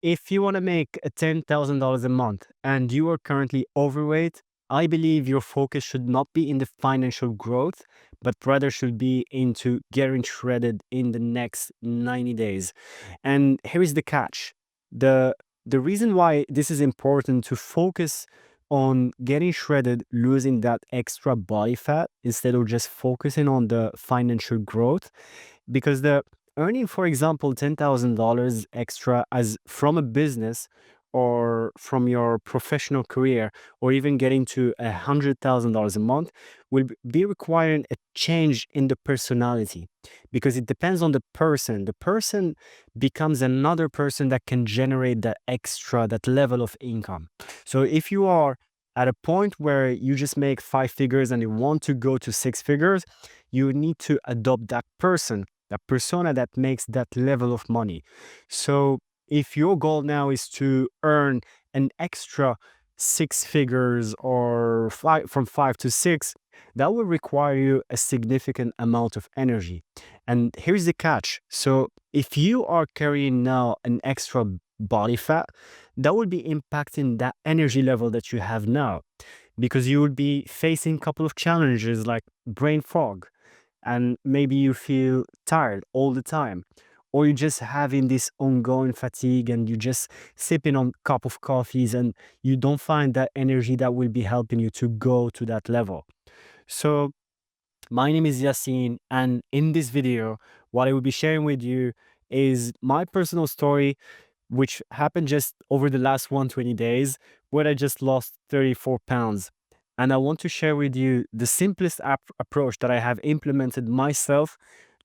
If you want to make a $10,000 a month and you are currently overweight, I believe your focus should not be in the financial growth, but rather should be into getting shredded in the next 90 days. And here is the catch. The the reason why this is important to focus on getting shredded, losing that extra body fat instead of just focusing on the financial growth, because the earning, for example, $10,000 extra as from a business or from your professional career, or even getting to $100,000 a month, will be requiring a change in the personality, because it depends on the person. The person becomes another person that can generate that extra, that level of income. So if you are at a point where you just make five figures and you want to go to six figures, you need to adopt that person, that persona that makes that level of money. So if your goal now is to earn an extra six figures, or from five to six, that will require you a significant amount of energy. And here's the catch. So if you are carrying now an extra body fat, that will be impacting that energy level that you have now, because you will be facing a couple of challenges like brain fog, and maybe you feel tired all the time, or you're just having this ongoing fatigue and you just sipping on cup of coffees and you don't find that energy that will be helping you to go to that level. So my name is Yassine, and in this video, what I will be sharing with you is my personal story, which happened just over the last 120 days, where I just lost 34 pounds. And I want to share with you the simplest approach that I have implemented myself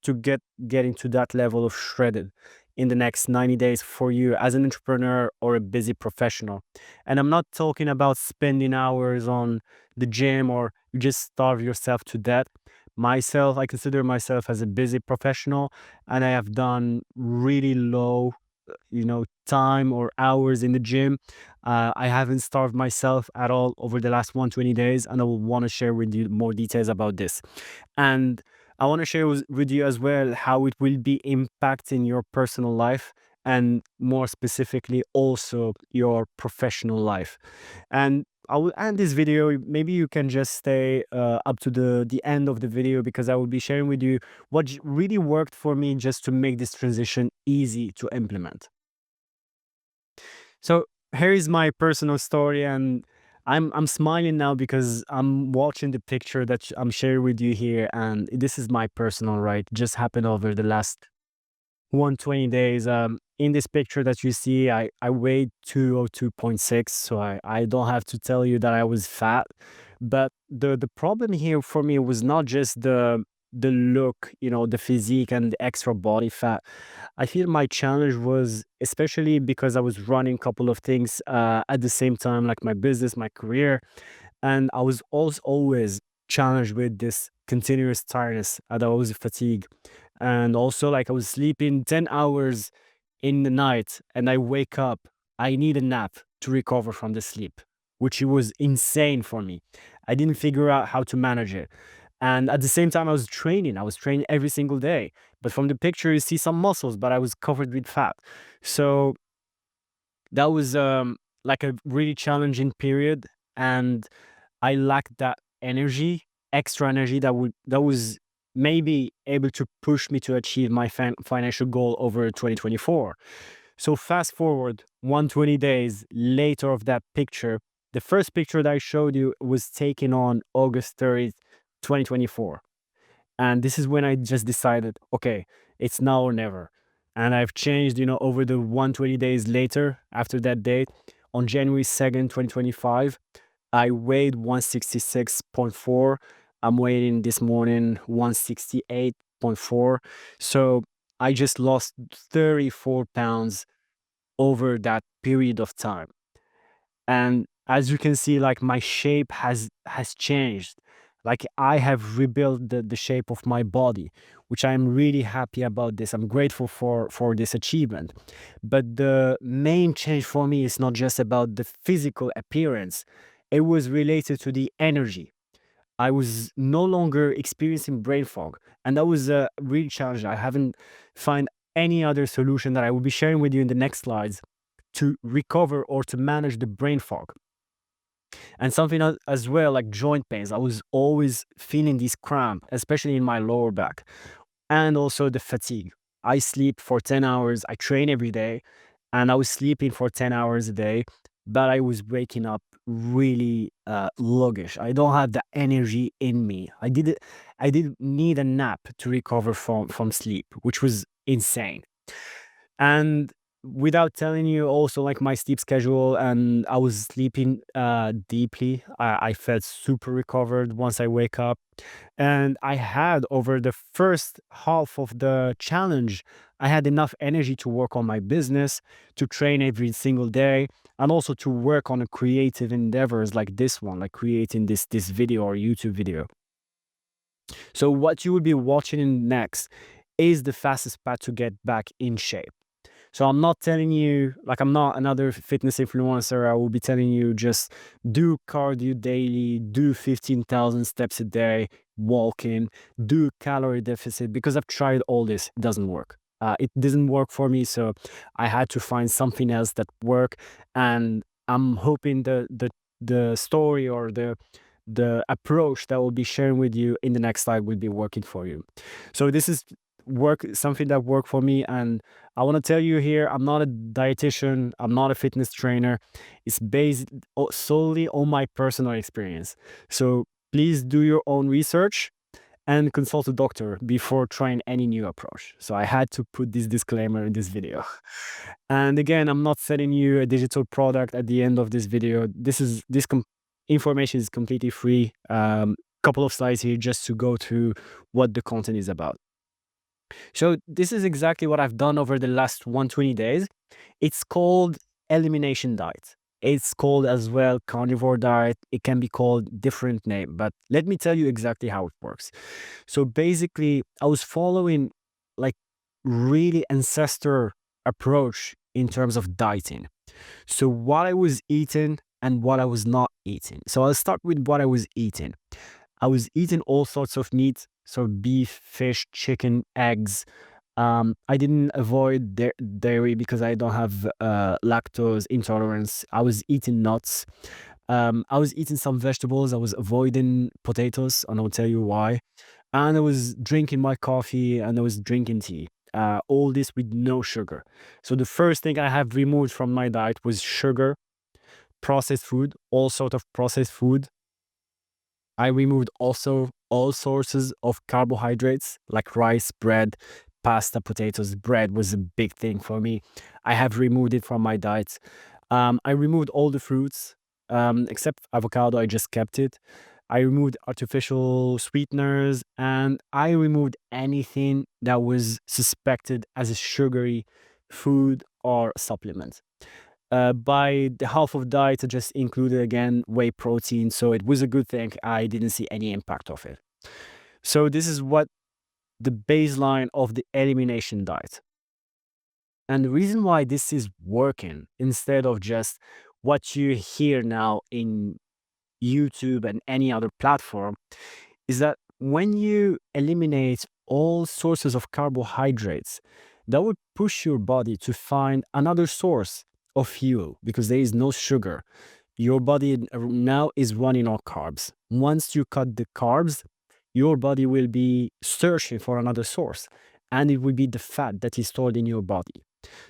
to get into that level of shredded in the next 90 days for you as an entrepreneur or a busy professional. And I'm not talking about spending hours on the gym or you just starve yourself to death. Myself, I consider myself as a busy professional, and I have done really low time or hours in the gym. I haven't starved myself at all over the last 120 days, and I will want to share with you more details about this. And I want to share with you as well how it will be impacting your personal life, and more specifically also your professional life. And I will end this video. Maybe you can just stay up to the end of the video, because I will be sharing with you what really worked for me just to make this transition easy to implement. So here is my personal story, and I'm smiling now because I'm watching the picture that I'm sharing with you here, and this is my personal, right? Just happened over the last 120 days. In this picture that you see, I weighed 202.6, so I don't have to tell you that I was fat. But the problem here for me was not just the look, the physique and the extra body fat. I feel my challenge was, especially because I was running a couple of things at the same time, like my business, my career, and I was also always challenged with this continuous tiredness, and I was fatigue. And also, like, I was sleeping 10 hours in the night and I wake up, I need a nap to recover from the sleep, which it was insane for me. I didn't figure out how to manage it. And at the same time, I was training every single day. But from the picture, you see some muscles, but I was covered with fat. So that was like a really challenging period. And I lacked that energy, extra energy that was maybe able to push me to achieve my financial goal over 2024. So fast forward 120 days later of that picture, the first picture that I showed you was taken on August 30th, 2024. And this is when I just decided, okay, it's now or never. And I've changed, over the 120 days later after that date. On January 2nd, 2025, I weighed 166.4. I'm weighing this morning 168.4. So I just lost 34 pounds over that period of time. And as you can see, like, my shape has changed. Like, I have rebuilt the shape of my body, which I'm really happy about. This, I'm grateful for this achievement. But the main change for me is not just about the physical appearance. It was related to the energy. I was no longer experiencing brain fog, and that was a real challenge. I haven't found any other solution that I will be sharing with you in the next slides to recover or to manage the brain fog. And something as well, like joint pains. I was always feeling this cramp, especially in my lower back, and also the fatigue. I sleep for 10 hours. I train every day, and I was sleeping for 10 hours a day, but I was waking up really sluggish. I don't have the energy in me. I did need a nap to recover from sleep, which was insane. And without telling you also like my sleep schedule, and I was sleeping deeply. I felt super recovered once I wake up. And I had over the first half of the challenge, I had enough energy to work on my business, to train every single day, and also to work on a creative endeavors like this one, like creating this video or YouTube video. So what you will be watching next is the fastest path to get back in shape. So I'm not telling you, like, I'm not another fitness influencer. I will be telling you just do cardio daily, do 15,000 steps a day, walking, do calorie deficit, because I've tried all this. It doesn't work. It didn't work for me. So I had to find something else that worked. And I'm hoping the story or the approach that we'll be sharing with you in the next slide will be working for you. So this is something that worked for me, and I want to tell you here, I'm not a dietitian, I'm not a fitness trainer. It's based solely on my personal experience. So please do your own research and consult a doctor before trying any new approach. So I had to put this disclaimer in this video. And again, I'm not selling you a digital product at the end of this video. Information is completely free. Couple of slides here just to go through what the content is about. So this is exactly what I've done over the last 120 days. It's called elimination diet. It's called as well carnivore diet. It can be called different name, but let me tell you exactly how it works. So basically, I was following like really ancestor approach in terms of dieting. So what I was eating and what I was not eating. So I'll start with what I was eating. I was eating all sorts of meat, so beef, fish, chicken, eggs. I didn't avoid dairy because I don't have lactose intolerance. I was eating nuts. I was eating some vegetables. I was avoiding potatoes, and I'll tell you why. And I was drinking my coffee and I was drinking tea. All this with no sugar. So the first thing I have removed from my diet was sugar, processed food, all sort of processed food. I removed also all sources of carbohydrates like rice, bread, pasta, potatoes. Bread was a big thing for me. I have removed it from my diet. I removed all the fruits except avocado. I just kept it. I removed artificial sweeteners, and I removed anything that was suspected as a sugary food or supplement. By the half of diet, I just included again whey protein. So it was a good thing. I didn't see any impact of it. So this is what the baseline of the elimination diet. And the reason why this is working instead of just what you hear now in YouTube and any other platform is that when you eliminate all sources of carbohydrates, that would push your body to find another source of fuel because there is no sugar. Your body now is running on carbs. Once you cut the carbs, your body will be searching for another source, and it will be the fat that is stored in your body.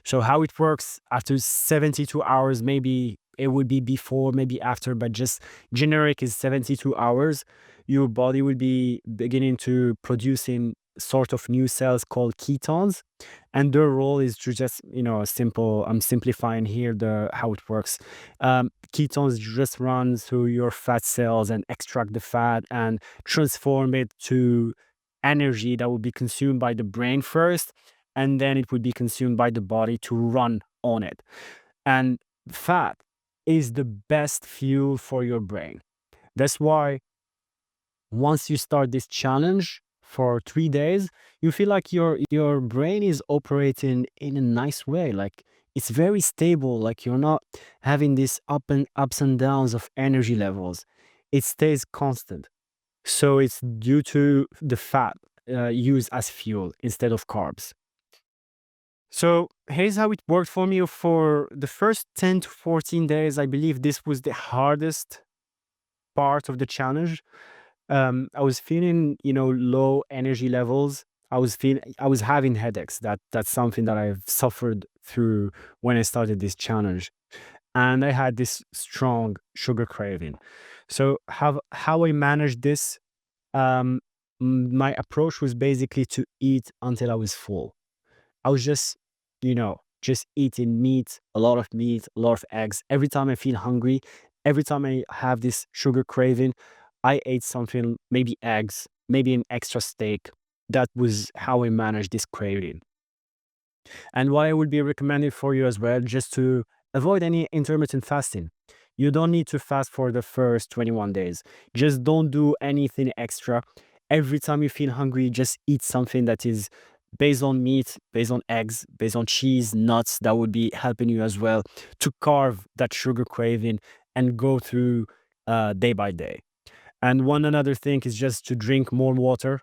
So how it works after 72 hours, maybe it would be before, maybe after, but just generic is 72 hours. Your body will be beginning to producing sort of new cells called ketones, and their role is to just I'm simplifying here the how it works. Ketones just run through your fat cells and extract the fat and transform it to energy that will be consumed by the brain first, and then it would be consumed by the body to run on it. And fat is the best fuel for your brain. That's why once you start this challenge for 3 days, you feel like your brain is operating in a nice way. Like it's very stable. Like you're not having this ups and downs of energy levels. It stays constant. So it's due to the fat used as fuel instead of carbs. So here's how it worked for me. For the first 10 to 14 days, I believe this was the hardest part of the challenge. I was feeling, low energy levels. I was having headaches. That's something that I've suffered through when I started this challenge. And I had this strong sugar craving. So how I managed this, um, my approach was basically to eat until I was full. I was just eating meat, a lot of meat, a lot of eggs. Every time I feel hungry, every time I have this sugar craving, I ate something, maybe eggs, maybe an extra steak. That was how I managed this craving. And what I would be recommending for you as well, just to avoid any intermittent fasting. You don't need to fast for the first 21 days. Just don't do anything extra. Every time you feel hungry, just eat something that is based on meat, based on eggs, based on cheese, nuts. That would be helping you as well to carve that sugar craving and go through day by day. And one another thing is just to drink more water,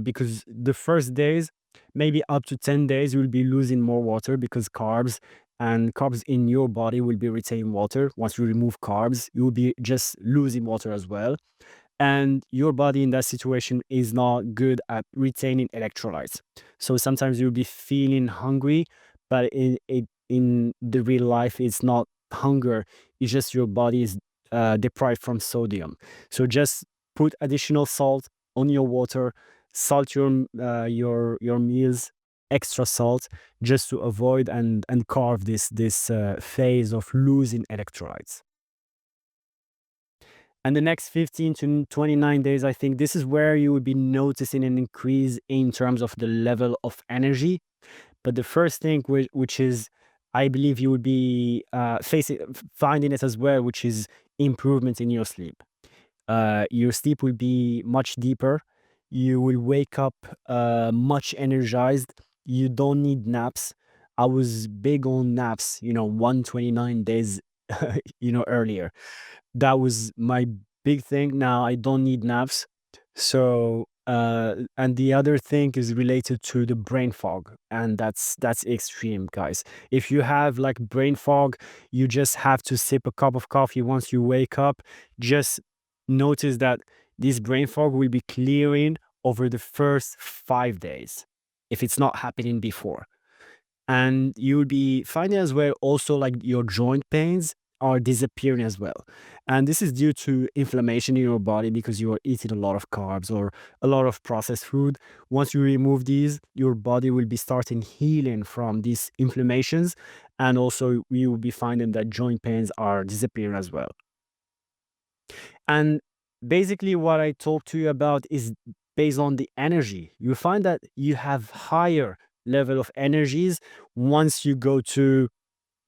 because the first days, maybe up to 10 days, you'll be losing more water because carbs in your body will be retaining water. Once you remove carbs, you'll be just losing water as well. And your body in that situation is not good at retaining electrolytes. So sometimes you'll be feeling hungry, but in the real life, it's not hunger. It's just your body is deprived from sodium. So just put additional salt on your water, salt your meals, extra salt, just to avoid and carve this phase of losing electrolytes. And the next 15 to 29 days, I think this is where you would be noticing an increase in terms of the level of energy. But the first thing, which is, I believe you would be finding it as well, which is improvement in your sleep. Your sleep will be much deeper. You will wake up much energized. You don't need naps. I was big on naps, 129 days, earlier. That was my big thing. Now I don't need naps. So, and the other thing is related to the brain fog, and that's extreme, guys. If you have like brain fog, you just have to sip a cup of coffee once you wake up. Just notice that this brain fog will be clearing over the first 5 days if it's not happening before. And you'll be finding as well also like your joint pains are disappearing as well. And this is due to inflammation in your body because you are eating a lot of carbs or a lot of processed food. Once you remove these, your body will be starting healing from these inflammations. And also you will be finding that joint pains are disappearing as well. And basically, what I talked to you about is based on the energy. You find that you have higher level of energies once you go to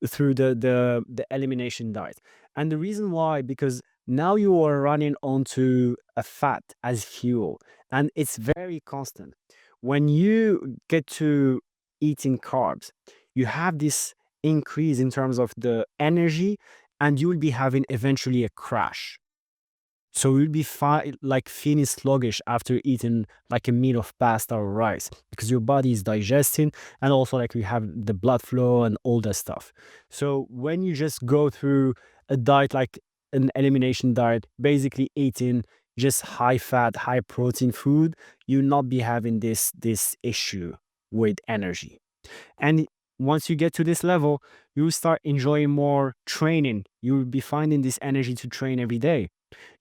through the elimination diet. And the reason why, because now you are running onto a fat as fuel, and it's very constant. When you get to eating carbs, you have this increase in terms of the energy, and you will be having eventually a crash. So you'll be like feeling sluggish after eating like a meal of pasta or rice because your body is digesting, and also like you have the blood flow and all that stuff. So when you just go through a diet like an elimination diet, basically eating just high fat, high protein food, you'll not be having this issue with energy. And once you get to this level, you start enjoying more training. You'll be finding this energy to train every day.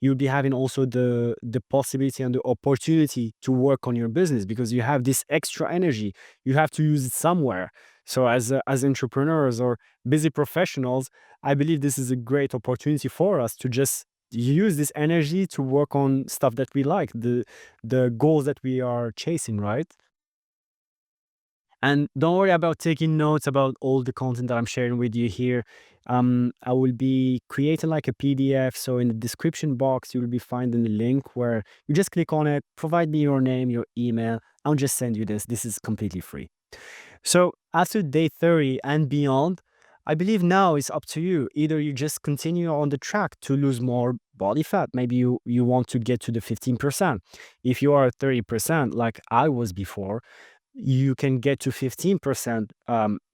You'll be having also the possibility and the opportunity to work on your business because you have this extra energy. You have to use it somewhere. So as entrepreneurs or busy professionals, I believe this is a great opportunity for us to just use this energy to work on stuff that we like, the goals that we are chasing, right? And don't worry about taking notes about all the content that I'm sharing with you here. I will be creating like a PDF. So in the description box, you will be finding a link where you just click on it, provide me your name, your email. I'll just send you this. This is completely free. So after day 30 and beyond, I believe now it's up to you. Either you just continue on the track to lose more body fat. Maybe you want to get to the 15%. If you are 30%, like I was before, you can get to 15%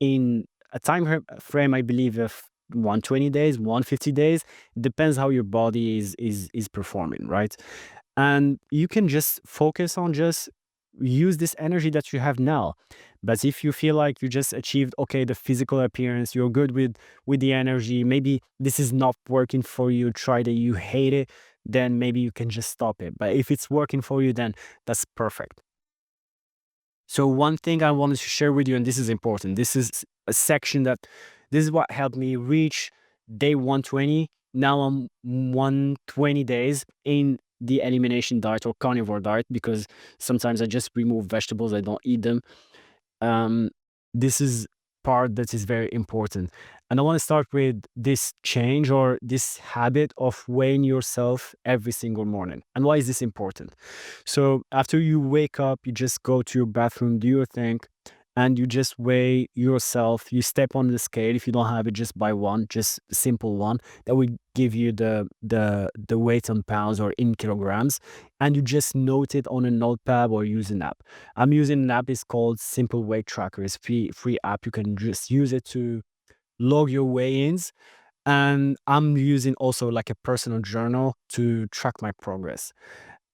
in a frame, I believe, of 120 days, 150 days. Depends how your body is performing, right? And you can just focus on just use this energy that you have now. But if you feel like you just achieved, okay, the physical appearance, you're good with the energy, maybe this is not working for you, try that, you hate it, then maybe you can just stop it. But if it's working for you, then that's perfect. So one thing I wanted to share with you, and this is important, this is a section that this is what helped me reach day 120. Now I'm 120 days in the elimination diet or carnivore diet, because sometimes I just remove vegetables, I don't eat them. um, this is part that is very important. And I want to start with this change or this habit of weighing yourself every single morning. And why is this important? So after you wake up, you just go to your bathroom, do your thing, and you just weigh yourself. You step on the scale. If you don't have it, just buy one, just a simple one that will give you the weight in pounds or in kilograms, and you just note it on a notepad or use an app. I'm using an app. It's called Simple Weight Tracker. It's free app. You can just use it to log your weigh-ins. And I'm using also like a personal journal to track my progress.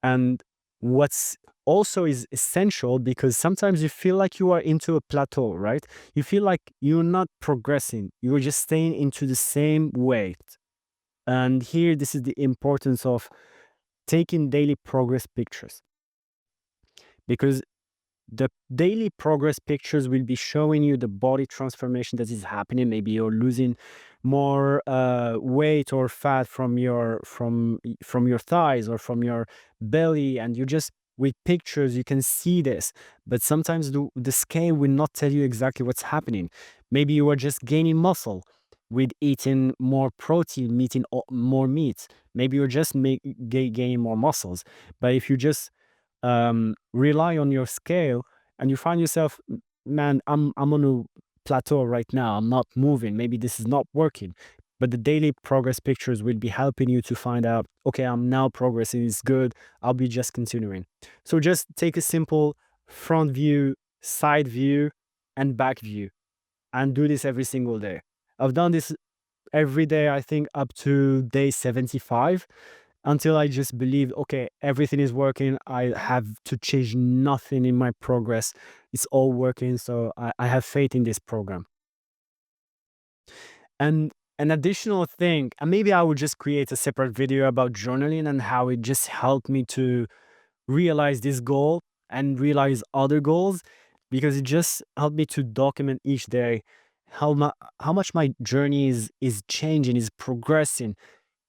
And what's also is essential, because sometimes you feel like you are into a plateau, right? You feel like you're not progressing. You're just staying into the same weight. And here, this is the importance of taking daily progress pictures, because the daily progress pictures will be showing you the body transformation that is happening. Maybe you're losing more weight or fat from your thighs or from your belly, and you just, with pictures you can see this. But sometimes the scale will not tell you exactly what's happening. Maybe you are just gaining muscle with eating more protein, eating more meat. Maybe you're just gaining more muscles. But if you just rely on your scale and you find yourself, man, I'm on a plateau right now, I'm not moving, maybe this is not working. But the daily progress pictures will be helping you to find out, okay, I'm now progressing, it's good, I'll be just continuing. So just take a simple front view, side view, and back view, and do this every single day. I've done this every day, I think up to day 75, until I just believe, okay, everything is working. I have to change nothing in my progress. It's all working. So I have faith in this program. And an additional thing, and maybe I would just create a separate video about journaling and how it just helped me to realize this goal and realize other goals, because it just helped me to document each day how much my journey is changing, is progressing.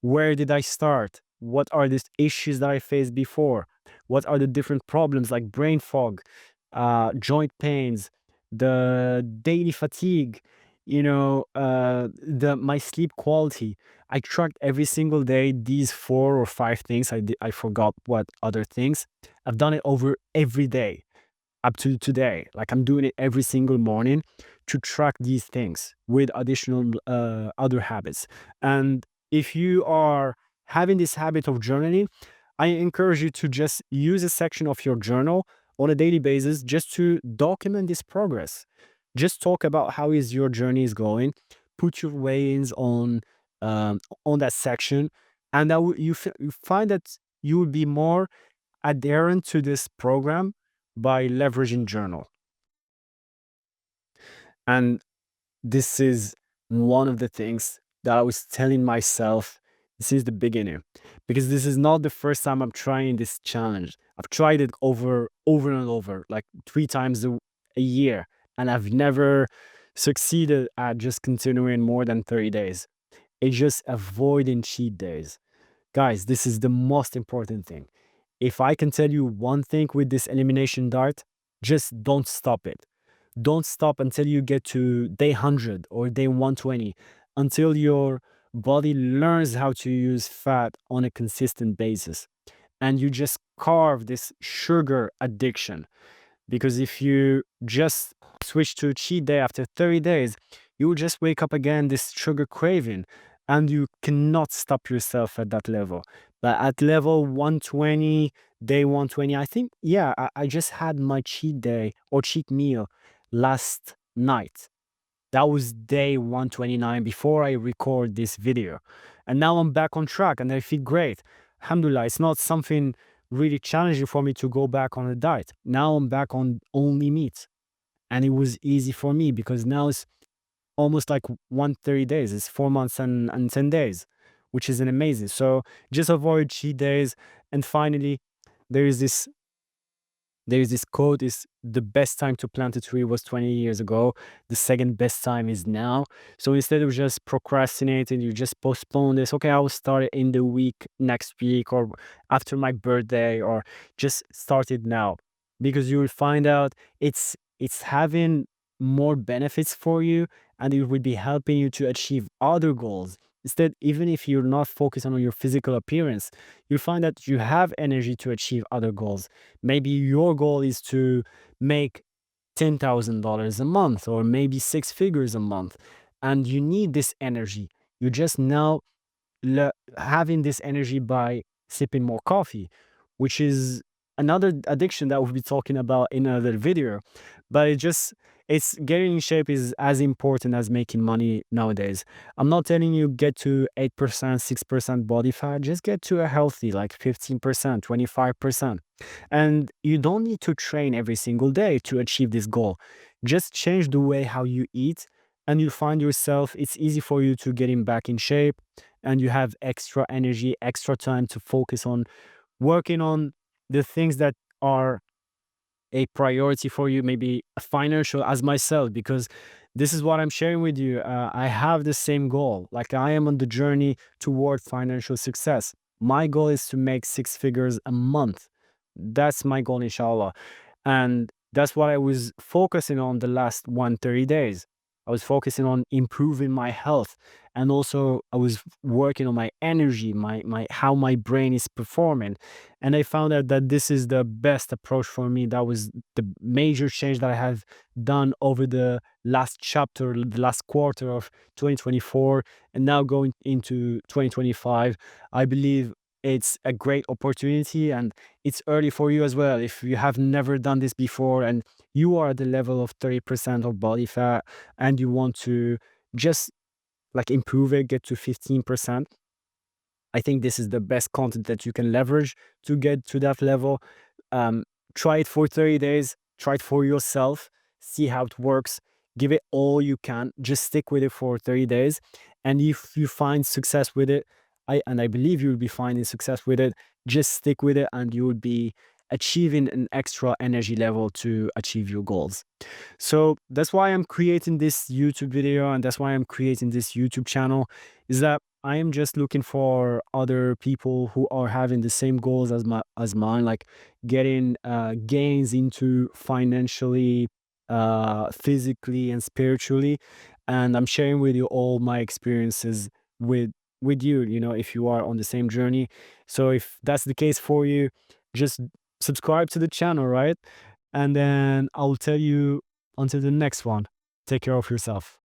Where did I start? What are the issues that I faced before? What are the different problems like brain fog, joint pains, the daily fatigue, the my sleep quality? I tracked every single day these 4 or 5 things. I forgot what other things. I've done it over every day up to today. Like I'm doing it every single morning to track these things with additional other habits. And if you are having this habit of journaling, I encourage you to just use a section of your journal on a daily basis just to document this progress. Just talk about how is your journey is going. Put your weigh-ins on that section, and that you find that you will be more adherent to this program by leveraging journal. And this is one of the things that I was telling myself since the beginning, because this is not the first time I'm trying this challenge. I've tried it over and over, like 3 times a year, and I've never succeeded at just continuing more than 30 days. It's just avoiding cheat days. Guys, this is the most important thing. If I can tell you one thing with this elimination diet, just don't stop it. Don't stop until you get to day 100 or day 120, until your body learns how to use fat on a consistent basis. And you just carve this sugar addiction. Because if you just switch to a cheat day after 30 days, you will just wake up again this sugar craving, and you cannot stop yourself at that level. Like at level 120, day 120, I think, yeah, I just had my cheat day or cheat meal last night. That was day 129 before I record this video. And now I'm back on track and I feel great. Alhamdulillah, it's not something really challenging for me to go back on a diet. Now I'm back on only meat. And it was easy for me because now it's almost like 130 days. It's 4 months and 10 days, which is an amazing. So just avoid cheat days. And finally, there is this quote: is the best time to plant a tree was 20 years ago. The second best time is now. So instead of just procrastinating, you just postpone this. Okay, I will start it in the week next week or after my birthday, or just start it now, because you will find out it's having more benefits for you, and it will be helping you to achieve other goals. Instead, even if you're not focusing on your physical appearance, you'll find that you have energy to achieve other goals. Maybe your goal is to make $10,000 a month, or maybe six figures a month, and you need this energy. You just now having this energy by sipping more coffee, which is another addiction that we'll be talking about in another video. But it's getting in shape is as important as making money nowadays. I'm not telling you get to 8%, 6% body fat. Just get to a healthy, like 15%, 25%. And you don't need to train every single day to achieve this goal. Just change the way how you eat, and you find yourself, it's easy for you to getting back in shape, and you have extra energy, extra time to focus on working on the things that are a priority for you, maybe financial, as myself, because this is what I'm sharing with you. I have the same goal. Like, I am on the journey toward financial success. My goal is to make six figures a month. That's my goal, inshallah. And that's what I was focusing on the last 130 days. I was focusing on improving my health. And also I was working on my energy, my how my brain is performing. And I found out that this is the best approach for me. That was the major change that I have done over the last chapter, the last quarter of 2024, and now going into 2025. I believe it's a great opportunity, and it's early for you as well. If you have never done this before and you are at the level of 30% of body fat, and you want to just like improve it, get to 15%, I think this is the best content that you can leverage to get to that level. Um, Try it for 30 days, try it for yourself, see how it works, give it all you can, just stick with it for 30 days. And if you find success with it, I believe you'll be finding success with it, just stick with it and you'll be achieving an extra energy level to achieve your goals. So that's why I'm creating this YouTube video, and that's why I'm creating this YouTube channel, is that I am just looking for other people who are having the same goals as mine, like getting gains into financially, physically, and spiritually. And I'm sharing with you all my experiences with you, if you are on the same journey. So if that's the case for you, just subscribe to the channel, right? And then I'll tell you until the next one. Take care of yourself.